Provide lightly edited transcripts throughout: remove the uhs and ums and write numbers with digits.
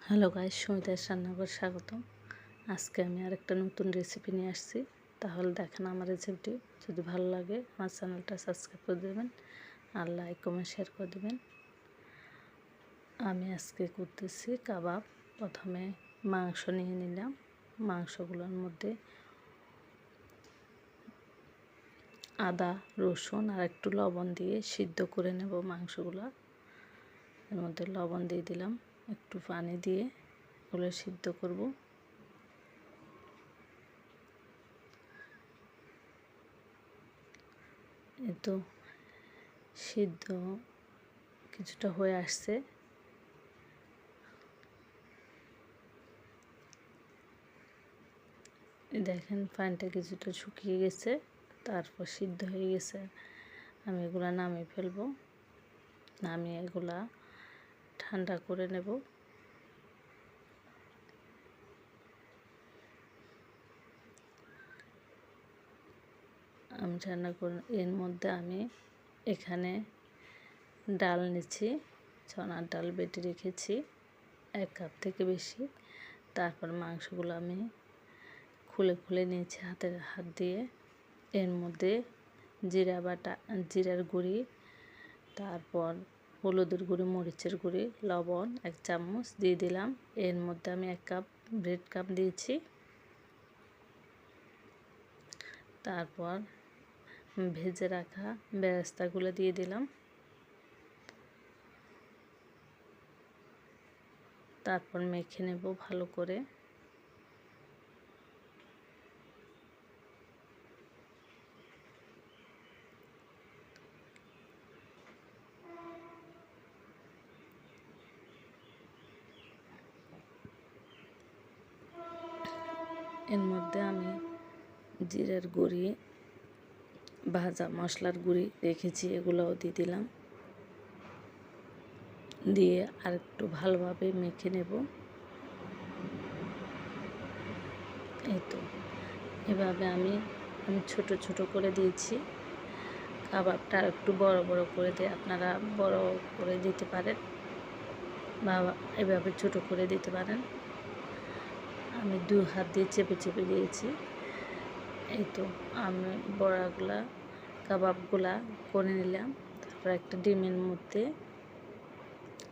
Hello guys, সুমিতার রান্নাঘর স্বাগতম। আজকে আমি আরেকটা নতুন রেসিপি নিয়ে আসছি। তাহলে দেখেন আমার রেসিপিটি। যদি ভালো লাগে আমার চ্যানেলটা সাবস্ক্রাইব করে দেবেন আর লাইক কমেন্ট শেয়ার করে দেবেন। আমি আজকে করতেছি কাবাব। প্রথমে মাংস নিয়ে নিলাম। মাংসগুলোর মধ্যে আদা, রসুন আর একটু লবণ দিয়ে সিদ্ধ করে নেব মাংসগুলো। এর মধ্যে লবণ দিয়ে দিলাম, একটু পানি দিয়ে এগুলো সিদ্ধ করব। এই তো সিদ্ধ কিছুটা হয়ে আসছে। দেখেন পানিটা কিছুটা শুকিয়ে গেছে, তারপর সিদ্ধ হয়ে গেছে। আমি এগুলা নামিয়ে ফেলবো। নামিয়ে এগুলা ঠান্ডা করে নেব। আমি ঠান্ডা করে এর মধ্যে আমি এখানে ডাল নিচ্ছি, চনার ডাল বেটে রেখেছি 1 কাপ থেকে বেশি। তারপর মাংসগুলো আমি খুলে খুলে নিয়েছি হাত দিয়ে। এর মধ্যে জিরা বাটা, জিরার গুঁড়ি, তারপর হলুদের গুঁড়ি, মরিচের গুঁড়ি, লবণ 1 চামচ দিয়ে দিলাম। এর মধ্যে আমি 1 কাপ ব্রেড কাপ দিয়েছি। তারপর ভেজে রাখা বেরেস্তাগুলো দিয়ে দিলাম। তারপর মেখে নেব ভালো করে। এর মধ্যে আমি জিরার গুঁড়ি, ভাজা মশলার গুঁড়ি রেখেছি, এগুলোও দিয়ে দিলাম। দিয়ে আর একটু ভালোভাবে মেখে নেব। এই তো এভাবে আমি ছোট ছোট করে দিয়েছি। কাবাবটা আর একটু বড় বড় করে দিয়ে আপনারা বড় করে দিতে পারেন বা এভাবে ছোট করে দিতে পারেন। আমি 2 হাত দিয়ে চেপে চেপে দিয়েছি। এই তো আমি বড়াগুলা কাবাবগুলা করে নিলাম। তারপর একটা ডিমের মধ্যে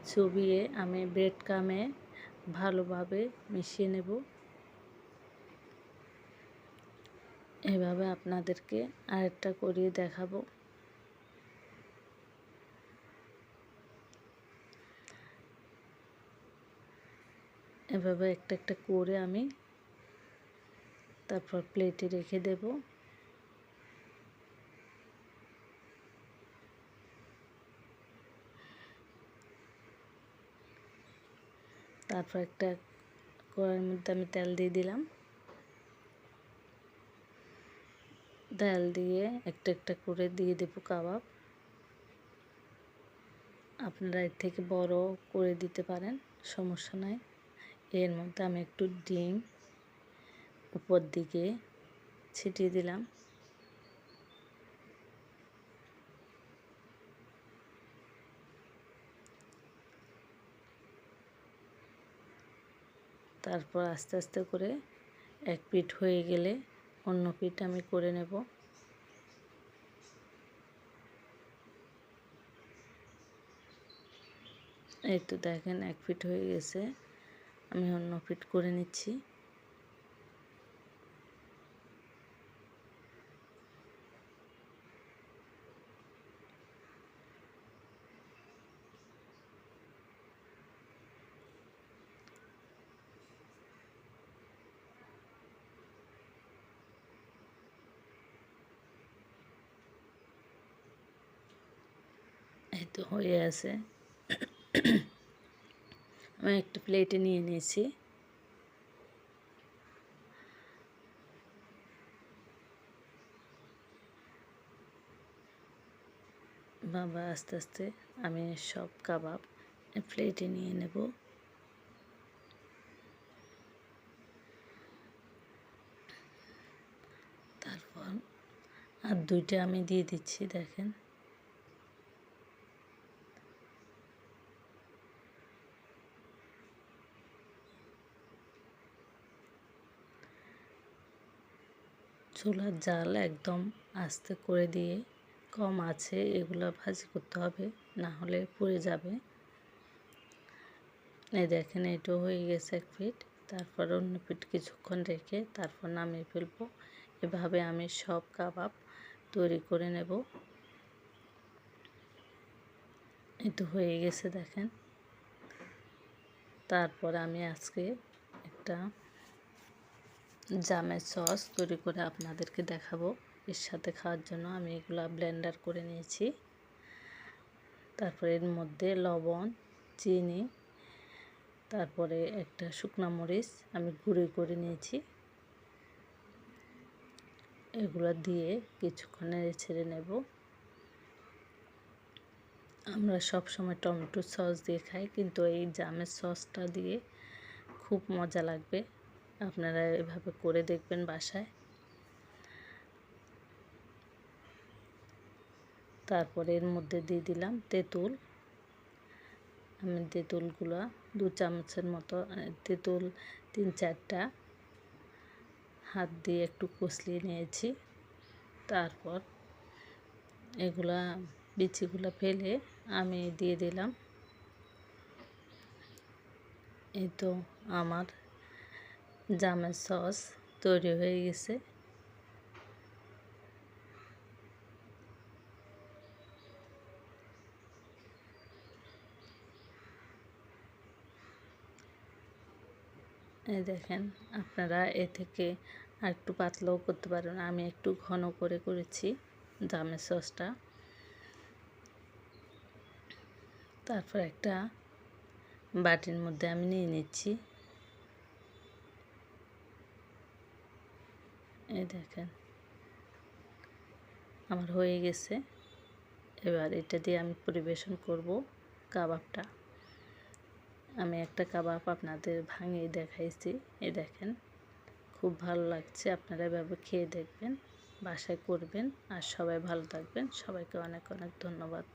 চুবিয়ে আমি ব্রেড ক্রামে ভালোভাবে মিশিয়ে নেব। এভাবে আপনাদেরকে আরেকটা করিয়ে দেখাবো। এভাবে একটা একটা করে আমি তারপর প্লেটে রেখে দেব। তারপর একটা কড়াইয়ের মধ্যে আমি তেল দিয়ে দিলাম। তেল দিয়ে একটা একটা করে দিয়ে দেবো কাবাব। আপনারা এর থেকে বড় করে দিতে পারেন, সমস্যা নাই। এর মধ্যে আমি একটু ডিম উপর দিকে ছিটিয়ে দিলাম। তারপর আস্তে আস্তে করে এক পিঠ হয়ে গেলে অন্য পিঠ আমি করে নেব। এই তো দেখেন এক পিঠ হয়ে গেছে, আমি অন্য পিঠ করে নিচ্ছি। এই তো হয়ে আছে। আমি একটা প্লেটে নিয়ে নিয়েছি। বাবা আস্তে আস্তে আমি সব কাবাব প্লেটে নিয়ে নেব। তারপর আর 2টা আমি দিয়ে দিচ্ছি। দেখেন চুলার জাল একদম আস্তে করে দিয়ে কম আছে এগুলো ভাজি করতে হবে, না হলে পুড়ে যাবে। এই দেখেন এটাও হয়ে গেছে এক পিঠ। তারপর অন্য পিঠ কিছুক্ষণ রেখে তারপর নামিয়ে ফেলবো। এভাবে আমি সব কাবাব তৈরি করে নেব। এই তো হয়ে গেছে দেখেন। তারপর আমি আজকে একটা জামের সস তৈরি করে আপনাদেরকে দেখাবো। এর সাথে খাওয়ার জন্য আমি এগুলা ব্লেন্ডার করে নিয়েছি। তারপরে এর মধ্যে লবণ, চিনি, তারপরে একটা শুকনো মরিচ আমি গুঁড়ো করে নিয়েছি। এগুলো দিয়ে কিছুক্ষণ নেড়ে ছেড়ে নেব। আমরা সব সময় টমেটো সস দিয়ে খাই, কিন্তু এই জামের সসটা দিয়ে খুব মজা লাগবে। আপনারা এভাবে করে দেখবেন বাসায়। তারপরে এর মধ্যে দিয়ে দিলাম তেঁতুল। আমি তেঁতুলগুলো 2 চামচের মতো, তেঁতুল 3-4টা হাত দিয়ে একটু কষলিয়ে নিয়েছি। তারপর এগুলা বিচিগুলো ফেলে আমি দিয়ে দিলাম। এই তো আমার জামের সস তৈরি হয়ে গেছে। এই দেখেন, আপনারা এ থেকে আর একটু পাতলাও করতে পারেন। আমি একটু ঘন করে করেছি জামের সসটা। তারপর একটা বাটির মধ্যে আমি নিয়ে নিচ্ছি। এই দেখেন আমার হয়ে গেছে। এবার এটা দিয়ে আমি পরিবেশন করব কাবাবটা। আমি একটা কাবাব আপনাদের ভাঙিয়ে দেখাইছি। এই দেখেন খুব ভালো লাগছে। আপনারা এভাবে খেয়ে দেখবেন, বাসায় করবেন। আর সবাই ভালো থাকবেন। সবাইকে অনেক অনেক ধন্যবাদ।